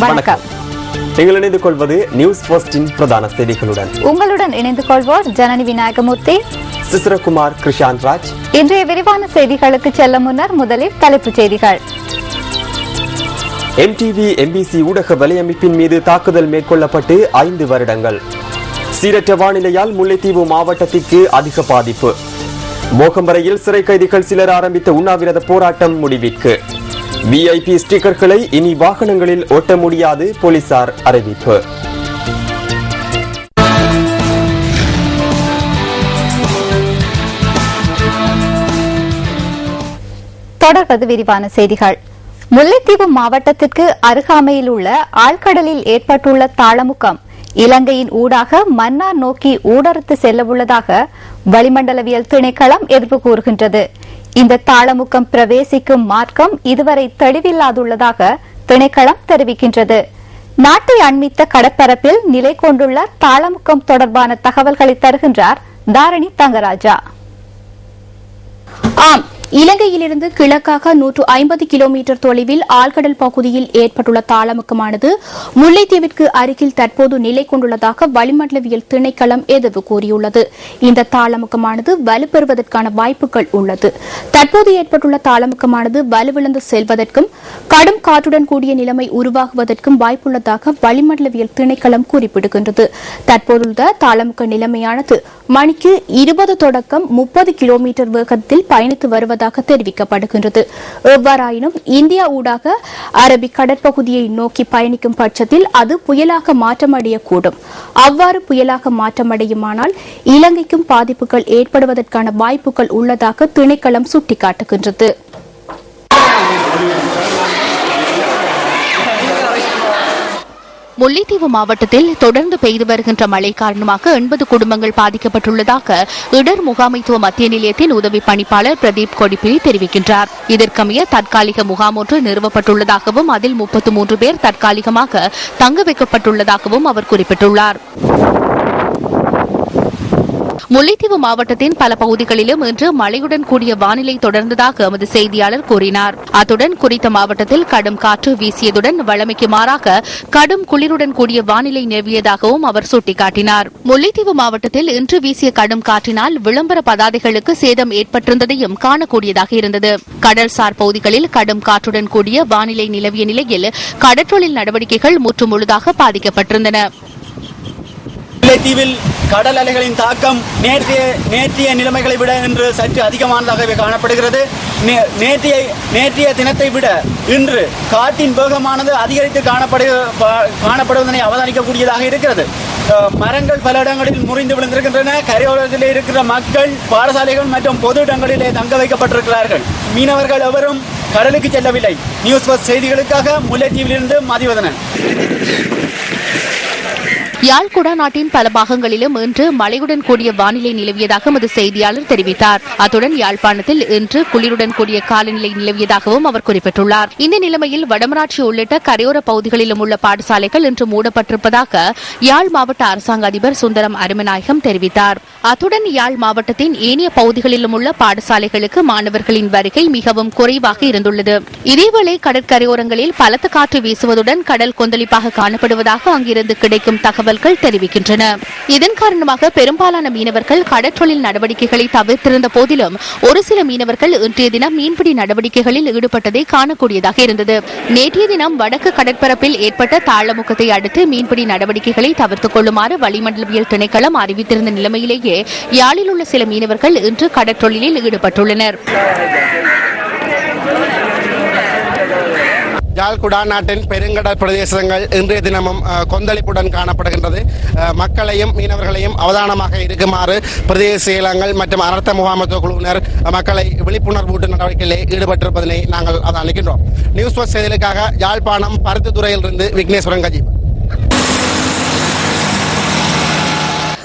வணக்கம். நீங்கள் இணைந்து கொள்வது நியூஸ் ஃபர்ஸ்டின் பிரதான செய்திகளுடன். உங்களுடன் இணைந்து கொள்வோர் ஜனனி விநாயகமூர்த்தி, சிசிரகுமார், கிருஷாந்த் ராஜ். இன்றைய விரிவான செய்திகளுக்கு செல்ல முன்னர் முதலில் தலைப்புச் செய்திகள். MTV MBC ஊடக வலையமைப்பின் மீது தாக்குதல் மேற்கொள்ளப்பட்டு 5 வருடங்கள். சீரற்ற வானிலையால் முல்லைத்தீவு மாவட்டத்திற்கு அதிக பாதிப்பு. மோகம்பரையில் சிறை கைதிகள் சிலர் ஆரம்பித்த உண்ணாவிரத போராட்டம் முடிவிற்கு. VIP ஸ்டிக்கர்களை இனி வாகனங்களில் ஒட்ட முடியாது, போலீசார் அறிவிப்பு. தொடர்வது விரிவான செய்திகள். முல்லைத்தீவு மாவட்டத்திற்கு அருகாமையில் உள்ள ஆழ்கடலில் ஏற்பட்டுள்ள தாளமுக்கம் இலங்கையின் ஊடாக மன்னார் நோக்கி ஊடறுத்து செல்லவுள்ளதாக வளிமண்டலவியல் திணைக்களம் எதிர்ப்பு கூறுகின்றது. இந்த தாளமுக்கம் பிரவேசிக்கும் மார்க்கம் இதுவரை தெளிவில்லாதுள்ளதாக திணைக்களம் தெரிவிக்கின்றது. நாட்டை அண்மித்த கடற்பரப்பில் நிலை கொண்டுள்ள தாளமுக்கம் தொடர்பான தகவல்களை தருகின்றார் தாரணி தங்கராஜா. ஆம், இலங்கையிலிருந்து கிழக்காக 150 கிலோமீட்டர் தொலைவில் ஆழ்கடல் பகுதியில் ஏற்பட்டுள்ள தாளமுக்கமானது முல்லைத்தீவிற்கு அருகில் தற்போது நிலை கொண்டுள்ளதாக வளிமண்டலவியல் திணைக்களம் எதிர்வு கூறியுள்ளது. இந்த தாளமுக்கமானது வலுப்பெறுவதற்கான வாய்ப்புகள் உள்ளது. தற்போது ஏற்பட்டுள்ள தாளமுக்கமானது வலுவிழந்து செல்வதற்கும் கடும் காற்றுடன் கூடிய நிலைமை உருவாகுவதற்கும் வாய்ப்புள்ளதாக வளிமண்டலவியல் திணைக்களம் குறிப்பிடுகின்றது. தற்போதுள்ள தாளமுக்க நிலைமையானது மணிக்கு 20 தொடக்கம் 30 கிலோமீட்டர் வேகத்தில் பயணித்து வருவதாக தெரிவிக்கப்படுகின்றது. எவ்வாறாயினும் இந்தியா ஊடாக அரபிக் கடற்பகுதியை நோக்கி பயணிக்கும் பட்சத்தில் அது புயலாக மாற்றமடையக்கூடும். அவ்வாறு புயலாக மாற்றமடையுமானால் இலங்கைக்கும் பாதிப்புகள் ஏற்படுவதற்கான வாய்ப்புகள் உள்ளதாக திணைக்களம் சுட்டிக்காட்டுகின்றது. முல்லைத்தீவு மாவட்டத்தில் தொடர்ந்து பெய்து வருகின்ற மழை காரணமாக 80 குடும்பங்கள் பாதிக்கப்பட்டுள்ளதாக இடர் முகாமைத்துவ மத்திய நிலையத்தின் உதவி பணிப்பாளர் பிரதீப் கொடிப்பிலி தெரிவிக்கின்றார். இதற்கமைய தற்காலிக முகாம் ஒன்று நிறுவப்பட்டுள்ளதாகவும் அதில் 33 பேர் தற்காலிகமாக தங்க வைக்கப்பட்டுள்ளதாகவும் அவர் குறிப்பிட்டுள்ளார். முல்லைத்தீவு மாவட்டத்தின் பல பகுதிகளிலும் இன்று மழையுடன் கூடிய வானிலை தொடர்ந்ததாக எமது செய்தியாளர் கூறினார். அத்துடன் குறித்த மாவட்டத்தில் கடும் காற்று வீசியதுடன் வழமைக்கு மாறாக கடும் குளிருடன் கூடிய வானிலை நிலவியதாகவும் அவர் சுட்டிக்காட்டினார். முல்லைத்தீவு மாவட்டத்தில் இன்று வீசிய கடும் காற்றினால் விளம்பர பதாதைகளுக்கு சேதம் ஏற்பட்டிருந்ததையும் காணக்கூடியதாக இருந்தது. கடல்சார் பகுதிகளில் கடும் காற்றுடன் கூடிய வானிலை நிலவிய நிலையில் கடற்றொழில் நடவடிக்கைகள் முற்றுமுழுதாக பாதிக்கப்பட்டிருந்தன. முல்லைத்தீவில் கடல் அலைகளின் தாக்கம் நேற்றைய நிலைமைகளை விட இன்று சற்று அதிகமானதாகவே காணப்படுகிறது. நேற்றைய தினத்தை விட இன்று காற்றின் வேகமானது அதிகரித்து காணப்படுவதனை அவதானிக்கக்கூடியதாக இருக்கிறது. மரங்கள் பல இடங்களில் முறிந்து விழுந்திருக்கின்றன. கரையோரத்தில் இருக்கிற மக்கள் பாடசாலைகள் மற்றும் பொது இடங்களிலே தங்க வைக்கப்பட்டிருக்கிறார்கள். மீனவர்கள் எவரும் கடலுக்கு செல்லவில்லை. நியூஸ் ஃபர்ஸ்ட் செய்திகளுக்காக முல்லைத்தீவிலிருந்து மதிவதனன். யாழ்குடா நாட்டின் பல பாகங்களிலும் இன்று மழையுடன் கூடிய வானிலை நிலவியதாக எமது செய்தியாளர் தெரிவித்தார். அத்துடன் யாழ்ப்பாணத்தில் இன்று குளிருடன் கூடிய காலநிலை நிலவியதாகவும் அவர் குறிப்பிட்டுள்ளார். இந்த நிலைமையில் வடமராட்சி உள்ளிட்ட கரையோர பகுதிகளிலும் உள்ள பாடசாலைகள் இன்று மூடப்பட்டிருப்பதாக யாழ் மாவட்ட அரசாங்க அதிபர் சுந்தரம் அருமநாயகம் தெரிவித்தார். அத்துடன் யாழ் மாவட்டத்தின் ஏனைய பகுதிகளிலும் உள்ள பாடசாலைகளுக்கு மாணவர்களின் வருகை மிகவும் குறைவாக இருந்துள்ளது. இதேவேளை கடற்கரையோரங்களில் பலத்த காற்று வீசுவதுடன் கடல் கொந்தளிப்பாக காணப்படுவதாக அங்கிருந்து கிடைக்கும் தகவல்கள் தெரிவிக்கின்றன. இதன் காரணமாக பெரும்பாலான மீனவர்கள் கடற்றொழில் நடவடிக்கைகளை தவிர்த்திருந்த போதிலும் ஒரு சில மீனவர்கள் இன்றைய தினம் மீன்பிடி நடவடிக்கைகளில் ஈடுபட்டதை காணக்கூடியதாக இருந்தது. நேற்றைய தினம் வடக்கு கடற்பரப்பில் ஏற்பட்ட தாளமுக்கத்தை அடுத்து மீன்பிடி நடவடிக்கைகளை தவிர்த்துக் கொள்ளுமாறு வளிமண்டலவியல் திணைக்களம் அறிவித்திருந்த நிலைமையிலேயே யாழில் உள்ள சில மீனவர்கள் இன்று கடற்றொழிலில் ஈடுபட்டுள்ளனர். யாழ்குடா நாட்டின் பெருங்கடல் பிரதேசங்கள் இன்றைய தினமும் கொந்தளிப்புடன் காணப்படுகின்றது. மக்களையும் மீனவர்களையும் அவதானமாக இருக்குமாறு பிரதேச செயலகங்கள் மற்றும் அனர்த்த முகாமைத்துவ குழுவினர் மக்களை விழிப்புணர்வூட்டு நடவடிக்கைகளில் ஈடுபட்டிருப்பதனை நாங்கள் அவதானிக்கின்றோம். நியூஸ் ஃபர்ஸ்ட் செய்திகளுக்காக யாழ்ப்பாணம் பருத்தித்துறையிலிருந்து விக்னேஸ்வரன் கஜீப்.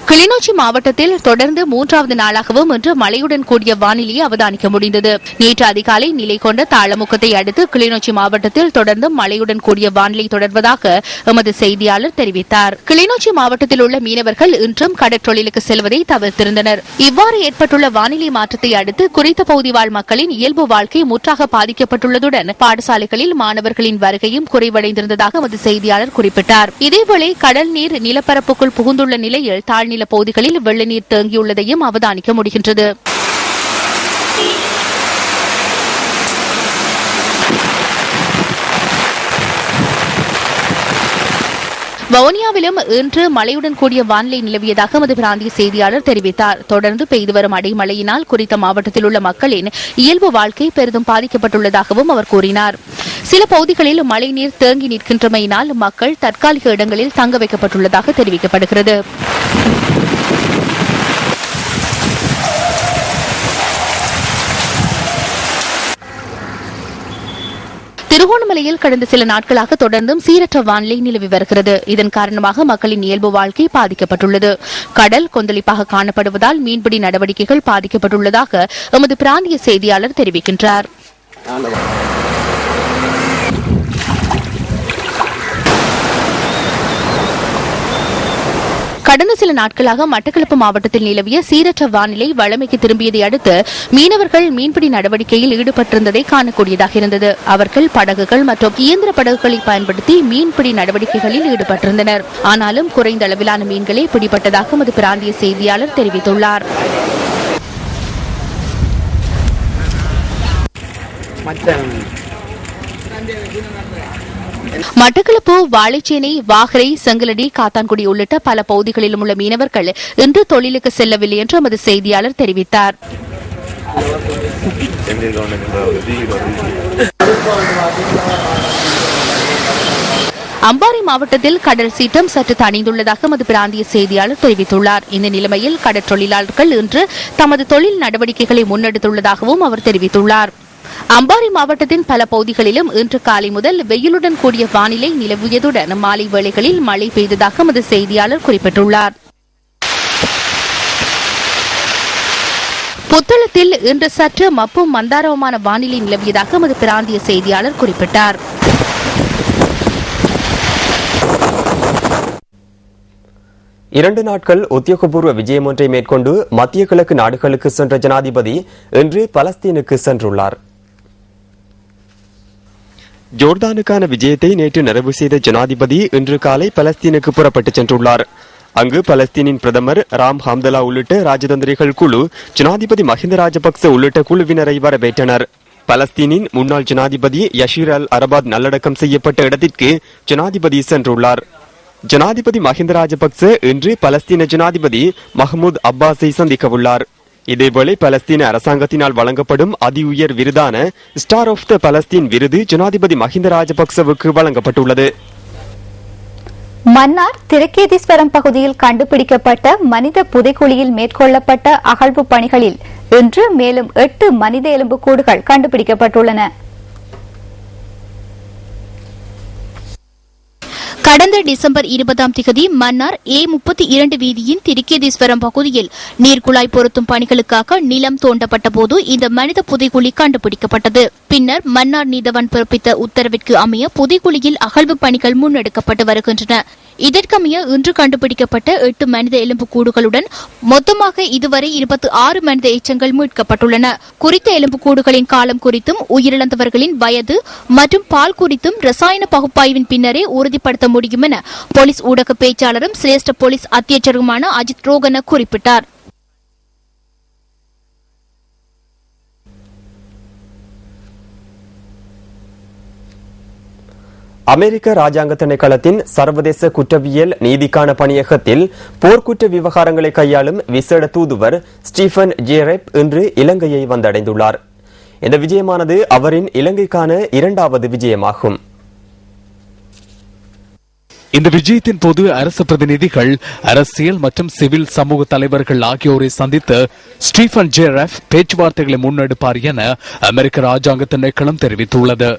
கிளிநொச்சி மாவட்டத்தில் தொடர்ந்து 3வது நாளாகவும் இன்று மழையுடன் கூடிய வானிலையை அவதானிக்க முடிந்தது. நேற்று அதிகாலை நிலை கொண்ட தாளமுக்கத்தை அடுத்து கிளிநொச்சி மாவட்டத்தில் தொடர்ந்து மழையுடன் கூடிய வானிலை தொடர்வதாக எமது செய்தியாளர் தெரிவித்தார். கிளிநொச்சி மாவட்டத்தில் உள்ள மீனவர்கள் இன்றும் கடற்றொழிலுக்கு செல்வதை தவிர்த்திருந்தனர். இவ்வாறு ஏற்பட்டுள்ள வானிலை மாற்றத்தை அடுத்து குறித்த பகுதி வாழ் மக்களின் இயல்பு வாழ்க்கை முற்றாக பாதிக்கப்பட்டுள்ளதுடன் பாடசாலைகளில் மாணவர்களின் வருகையும் குறைவடைந்திருந்ததாக எமது செய்தியாளர் குறிப்பிட்டார். இதேவேளை கடல் நீர் நிலப்பரப்புக்குள் புகுந்துள்ள நிலையில் தாழ்நில பகுதிகளில் வெள்ள நீர் தேங்கியுள்ளதையும் அவதானிக்க முடிகின்றது. வவுனியாவிலும் இன்று மழையுடன் கூடிய வானிலை நிலவியதாக எமது பிராந்திய செய்தியாளர் தெரிவித்தார். தொடர்ந்து பெய்து வரும் அடைமழையினால் குறித்த மாவட்டத்தில் உள்ள மக்களின் இயல்பு வாழ்க்கை பெரிதும் பாதிக்கப்பட்டுள்ளதாகவும் அவர் கூறினார். சில பகுதிகளில் மழைநீர் தேங்கி நிற்கின்றமையினால் மக்கள் தற்காலிக இடங்களில் தங்க வைக்கப்பட்டுள்ளதாக தெரிவிக்கப்படுகிறது. திருகோணமலையில் கடந்த சில நாட்களாக தொடர்ந்தும் சீரற்ற வானிலை நிலவி வருகிறது. இதன் காரணமாக மக்களின் இயல்பு வாழ்க்கை பாதிக்கப்பட்டுள்ளது. கடல் கொந்தளிப்பாக காணப்படுவதால் மீன்பிடி நடவடிக்கைகள் பாதிக்கப்பட்டுள்ளதாக எமது பிராந்திய செய்தியாளர் தெரிவிக்கின்றார். கடந்த சில நாட்களாக மட்டக்களப்பு மாவட்டத்தில் நிலவிய சீரற்ற வானிலை வழமைக்கு திரும்பியதை அடுத்து மீனவர்கள் மீன்பிடி நடவடிக்கையில் ஈடுபட்டிருந்ததை காணக்கூடியதாக இருந்தது. அவர்கள் படகுகள் மற்றும் இயந்திர படகுகளை பயன்படுத்தி மீன்பிடி நடவடிக்கைகளில் ஈடுபட்டிருந்தனர். ஆனாலும் குறைந்த அளவிலான மீன்களே பிடிபட்டதாக எமது பிராந்திய செய்தியாளர் தெரிவித்துள்ளார். மட்டக்களப்பு, வாழைச்சேனை, வாகரை, செங்கலடி, காத்தான்குடி உள்ளிட்ட பல பகுதிகளிலும் உள்ள மீனவர்கள் இன்று தொழிலுக்கு செல்லவில்லை என்று எமது செய்தியாளர் தெரிவித்தார். அம்பாறை மாவட்டத்தில் கடல் சீற்றம் சற்று தணிந்துள்ளதாக எமது பிராந்திய செய்தியாளர் தெரிவித்துள்ளார். இந்த நிலைமையில் கடற்றொழிலாளர்கள் இன்று தமது தொழில் நடவடிக்கைகளை முன்னெடுத்துள்ளதாகவும் அவர் தெரிவித்துள்ளார். அம்பாறை மாவட்டத்தின் பல பகுதிகளிலும் இன்று காலை முதல் வெயிலுடன் கூடிய வானிலை நிலவியதுடன் மாலை வேளைகளில் மழை பெய்ததாக எமது செய்தியாளர் குறிப்பிட்டுள்ளார். புத்தளத்தில் இன்று சற்று மப்பும் மந்தாரவுமான வானிலை நிலவியதாக எமது பிராந்திய செய்தியாளர் குறிப்பிட்டார். இரண்டு நாட்கள் உத்தியோகபூர்வ விஜயம் ஒன்றை மேற்கொண்டு மத்திய கிழக்கு நாடுகளுக்கு சென்ற ஜனாதிபதி இன்று பலஸ்தீனுக்கு சென்றுள்ளார். ஜோர்தானுக்கான விஜயத்தை நேற்று நிறைவு செய்த ஜனாதிபதி இன்று காலை பலஸ்தீனுக்கு புறப்பட்டு சென்றுள்ளார். அங்கு பலஸ்தீனின் பிரதமர் ராம் ஹம்தலா உள்ளிட்ட ராஜதந்திரிகள் குழு ஜனாதிபதி மஹிந்த ராஜபக்ச உள்ளிட்ட குழுவினரை வரவேற்றனர். பலஸ்தீனின் முன்னாள் ஜனாதிபதி யஷீர் அல் அரபாத் நல்லடக்கம் செய்யப்பட்ட இடத்திற்கு ஜனாதிபதி சென்றுள்ளார். ஜனாதிபதி மஹிந்த ராஜபக்ச இன்று பலஸ்தீன ஜனாதிபதி மஹ்மூத் அப்பாஸை சந்திக்க உள்ளார். இதேவேளை பலஸ்தீன அரசாங்கத்தினால் வழங்கப்படும் அதி உயர் விருதான ஸ்டார் ஆஃப் த பலஸ்தீன் விருது ஜனாதிபதி மஹிந்த ராஜபக்சவுக்கு வழங்கப்பட்டுள்ளது. மன்னார் திருக்கேதீஸ்வரம் பகுதியில் கண்டுபிடிக்கப்பட்ட மனித புதைக்குழியில் மேற்கொள்ளப்பட்ட அகழ்வு பணிகளில் இன்று மேலும் 8 மனித எலும்புக்கூடுகள் கண்டுபிடிக்கப்பட்டுள்ளன. கடந்த டிசம்பர் 20 மன்னார் A32 வீதியின் திருக்கேதீஸ்வரம் பகுதியில் நீர்க்குழாய் பொருத்தும் பணிகளுக்காக நிலம் தோண்டப்பட்ட போது இந்த மனித புதைக்குழி கண்டுபிடிக்கப்பட்டது. பின்னர் மன்னார் நீதவான் பிறப்பித்த உத்தரவிற்கு அமைய புதைக்குழியில் அகழ்வு பணிகள் முன்னெடுக்கப்பட்டு வருகின்றன. இதற்கமைய இன்று கண்டுபிடிக்கப்பட்ட 8 மனித எலும்புக்கூடுகளுடன் மொத்தமாக இதுவரை 26 மனித எச்சங்கள் மீட்கப்பட்டுள்ளன. குறித்த எலும்புக்கூடுகளின் காலம் குறித்தும் உயிரிழந்தவர்களின் வயது மற்றும் பால் குறித்தும் ரசாயன பகுப்பாய்வின் பின்னரே உறுதிப்படுத்த முடியும் என போலீஸ் ஊடக பேச்சாளரும் சிரேஷ்ட போலீஸ் அத்தியட்சருமான அஜித் ரோகன குறிப்பிட்டார். அமெரிக்க ராஜாங்க திணைக்களத்தின் சர்வதேச குற்றவியல் நீதிக்கான பணியகத்தில் போர்க்குற்ற விவகாரங்களை கையாளும் விசேட தூதுவர் ஸ்டீஃபன் ஜேரெப் இன்று இலங்கையை வந்தடைந்துள்ளார். இந்த விஜயமானது அவரின் இலங்கைக்கான 2வது விஜயமாகும். இந்த விஜயத்தின் போது அரசு பிரதிநிதிகள், அரசியல் மற்றும் சிவில் சமூக தலைவர்கள் ஆகியோரை சந்தித்து ஸ்டீஃபன் ஜேரெப் பேச்சுவார்த்தைகளை முன்னெடுப்பார் என அமெரிக்க ராஜாங்க திணைக்களம் தெரிவித்துள்ளது.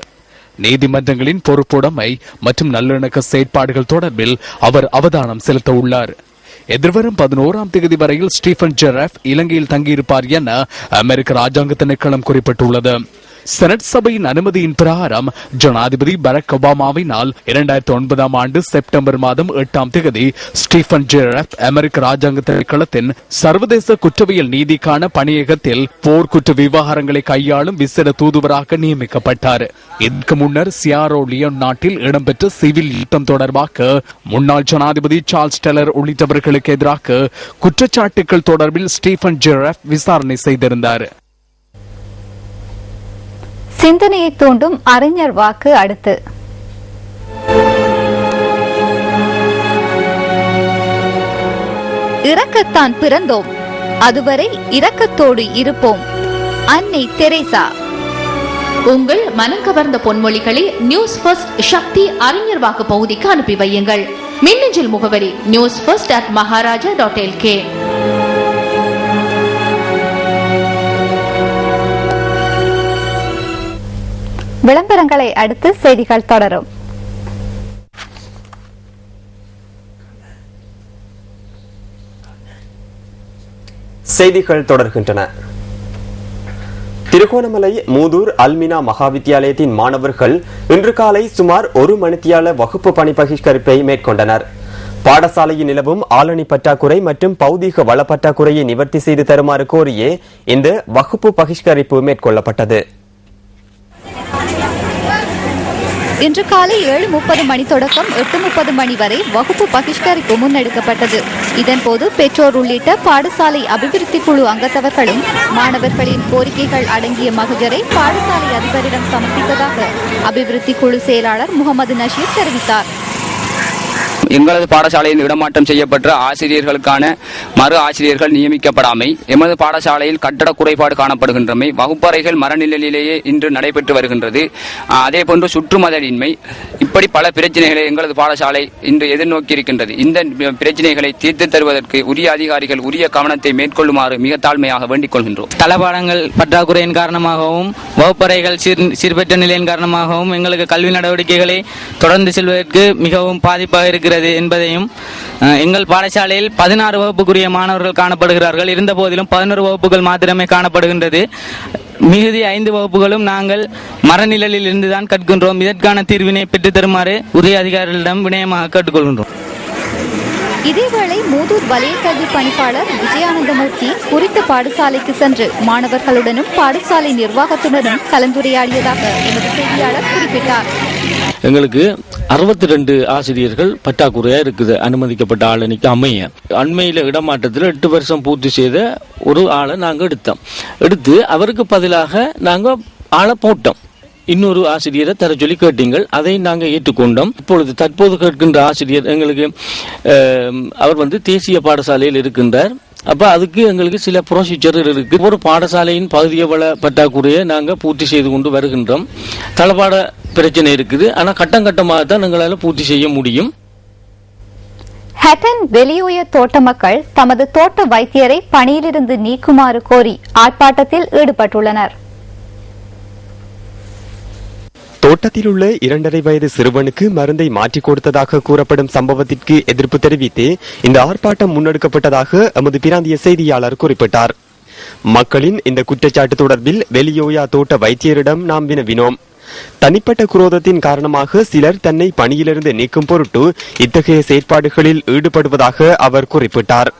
நீதிமன்றங்களின் பொறுப்புடைமை மற்றும் நல்லிணக்க செயற்பாடுகள் தொடர்பில் அவர் அவதானம் செலுத்த உள்ளார். எதிர்வரும் 11ஆம் தேதி வரையில் ஸ்டீஃபன் ஜெராஃப் இலங்கையில் தங்கியிருப்பார் என அமெரிக்க ராஜாங்க திணைக்களம் குறிப்பிட்டுள்ளது. செனட் சபையின் அனுமதியின் பிரகாரம் ஜனாதிபதி பராக் ஒபாமாவினால் 2009ஆம் ஆண்டு செப்டம்பர் மாதம் 8ஆம் தேதி ஸ்டீஃபன் ஜெராஃப் அமெரிக்க ராஜாங்க திணைக்களத்தின் சர்வதேச குற்றவியல் நீதிக்கான பணியகத்தில் போர்க்குற்ற விவகாரங்களை கையாளும் விசேட தூதுவராக நியமிக்கப்பட்டார். இதற்கு முன்னர் சியாரோ லியோன் நாட்டில் இடம்பெற்ற சிவில் யுத்தம் தொடர்பாக முன்னாள் ஜனாதிபதி சார்ல்ஸ் டெலர் உள்ளிட்டவர்களுக்கு எதிராக குற்றச்சாட்டுகள் தொடர்பில் ஸ்டீஃபன் ஜெராஃப் விசாரணை செய்திருந்தார். சிந்தனையை தூண்டும் அறிஞர் வாக்கு அடுத்து. இரக்கத்தான் பிறந்தோம், அதுவரை இரக்கத்தோடு இருப்போம். அன்னை தெரேசா. உங்கள் மனம் கவர்ந்த பொன்மொழிகளை நியூஸ் ஃபர்ஸ்ட் சக்தி அறிஞர் வாக்கு பகுதிக்கு அனுப்பி வையுங்கள். மின்னஞ்சல் முகவரி newsfirst@maharaja.lk. விளம்பரங்களை அடுத்து செய்திகள் தொடரும். செய்திகள் தொடர்கின்றன. திருகோணமலை மூதூர் அல்மினா மகாவித்தியாலயத்தின் மாணவர்கள் இன்று காலை சுமார் 1 மணித்தியால வகுப்பு பணி பகிஷ்கரிப்பை மேற்கொண்டனர். பாடசாலையில் நிலவும் ஆளணி பற்றாக்குறை மற்றும் பௌதீக வள பற்றாக்குறையை நிவர்த்தி செய்து தருமாறு கோரியே இந்த வகுப்பு பகிஷ்கரிப்பு மேற்கொள்ளப்பட்டது. இன்று காலை 7:30 மணி தொடக்கம் 8:30 மணி வரை வகுப்பு பகிஷ்கரிப்பு முன்னெடுக்கப்பட்டது. இதன்போது பெற்றோர் உள்ளிட்ட பாடசாலை அபிவிருத்தி குழு அங்கத்தவர்களும் மாணவர்களின் கோரிக்கைகள் அடங்கிய மகஜரை பாடசாலை அதிபரிடம் சமர்ப்பித்ததாக அபிவிருத்தி குழு செயலாளர் முகமது நஷீர் தெரிவித்தார். எங்களது பாடசாலையில் இடமாற்றம் செய்யப்பட்ட ஆசிரியர்களுக்கான மறு ஆசிரியர்கள் நியமிக்கப்படாமை, எமது பாடசாலையில் கட்டட குறைபாடு காணப்படுகின்றமை, வகுப்பறைகள் மரநிலையிலேயே இன்று நடைபெற்று வருகின்றது. அதேபோன்று சுற்றுமதலின்மை, இப்படி பல பிரச்சனைகளை எங்களது பாடசாலை இன்று எதிர்நோக்கி இருக்கின்றது. இந்த பிரச்சனைகளை தீர்த்து தருவதற்கு உரிய அதிகாரிகள் உரிய கவனத்தை மேற்கொள்ளுமாறு மிக தாழ்மையாக வேண்டிக் கொள்கின்றோம். தளபாடங்கள் பற்றாக்குறையின் காரணமாகவும் வகுப்பறைகள் சீர்பெற்ற நிலையின் காரணமாகவும் எங்களுக்கு கல்வி நடவடிக்கைகளை தொடர்ந்து செல்வதற்கு மிகவும் பாதிப்பாக இருக்கிறது என்பதையும், எங்கள் பாடசாலையில் 16 வகுப்புக்குரிய மாணவர்கள் காணப்படுகிறார்கள். இருந்த போதிலும் 11 வகுப்புகள் மாத்திரமே காணப்படுகின்றது. மிகுதி 5 வகுப்புகளும் நாங்கள் மரநிழலில் இருந்துதான் கற்கின்றோம். இதற்கான தீர்வினை பெற்றுத் தருமாறு உரிய அதிகாரிகளிடம் வினயமாக கேட்டுக்கொள்கின்றோம். இதேவேளை மூதூர் வலய கல்வி பணிப்பாளர் விஜயானந்தமூர்த்தி குறித்த பாடசாலைக்கு சென்று மாணவர்களுடனும் பாடசாலை நிர்வாகத்துடனும் கலந்துரையாடியதாக எமது செய்தியாளர் குறிப்பிட்டார். எங்களுக்கு 62 ஆசிரியர்கள் பற்றாக்குறையா இருக்குது. அனுமதிக்கப்பட்ட ஆளணிக்கு அமைய அண்மையில இடமாற்றத்தில் 8 வருஷம் பூர்த்தி செய்த ஒரு ஆளை நாங்க எடுத்து அவருக்கு பதிலாக நாங்க ஆளை போட்டோம். இன்னொரு ஆசிரியரை தர சொல்லி கேட்டீங்கள், அதை நாங்கள் ஏற்றுக்கொண்டோம். தற்போது கேட்கின்ற ஆசிரியர் எங்களுக்கு அவர் தேசிய பாடசாலையில் இருக்கின்றார். அப்ப அதுக்கு எங்களுக்கு சில ப்ரொசீஜர் இருக்கு. ஒரு பாடசாலையின் பகுதிய வள பற்றாக்குறையை நாங்க பூர்த்தி செய்து கொண்டு வருகின்றோம். தளபாட பிரச்சனை இருக்குது, ஆனா கட்டம் கட்டமாக தான் எங்களால பூர்த்தி செய்ய முடியும். ஹட்டன் வெளியுய தோட்ட மக்கள் தமது தோட்ட வைத்தியரை பணியிலிருந்து நீக்குமாறு கோரி ஆர்ப்பாட்டத்தில் ஈடுபட்டுள்ளனர். தோட்டத்தில் உள்ள 2.5 வயது சிறுவனுக்கு மருந்தை மாற்றிக் கொடுத்ததாக கூறப்படும் சம்பவத்திற்கு எதிர்ப்பு தெரிவித்து இந்த ஆர்ப்பாட்டம் முன்னெடுக்கப்பட்டதாக எமது பிராந்திய செய்தியாளர் குறிப்பிட்டார். மக்களின் இந்த குற்றச்சாட்டு தொடர்பில் வெளியோயா தோட்ட வைத்தியரிடம் நாம் வினவினோம். தனிப்பட்ட குரோதத்தின் காரணமாக சிலர் தன்னை பணியிலிருந்து நீக்கும் பொருட்டு இத்தகைய செயற்பாடுகளில் ஈடுபடுவதாக அவர் குறிப்பிட்டார்.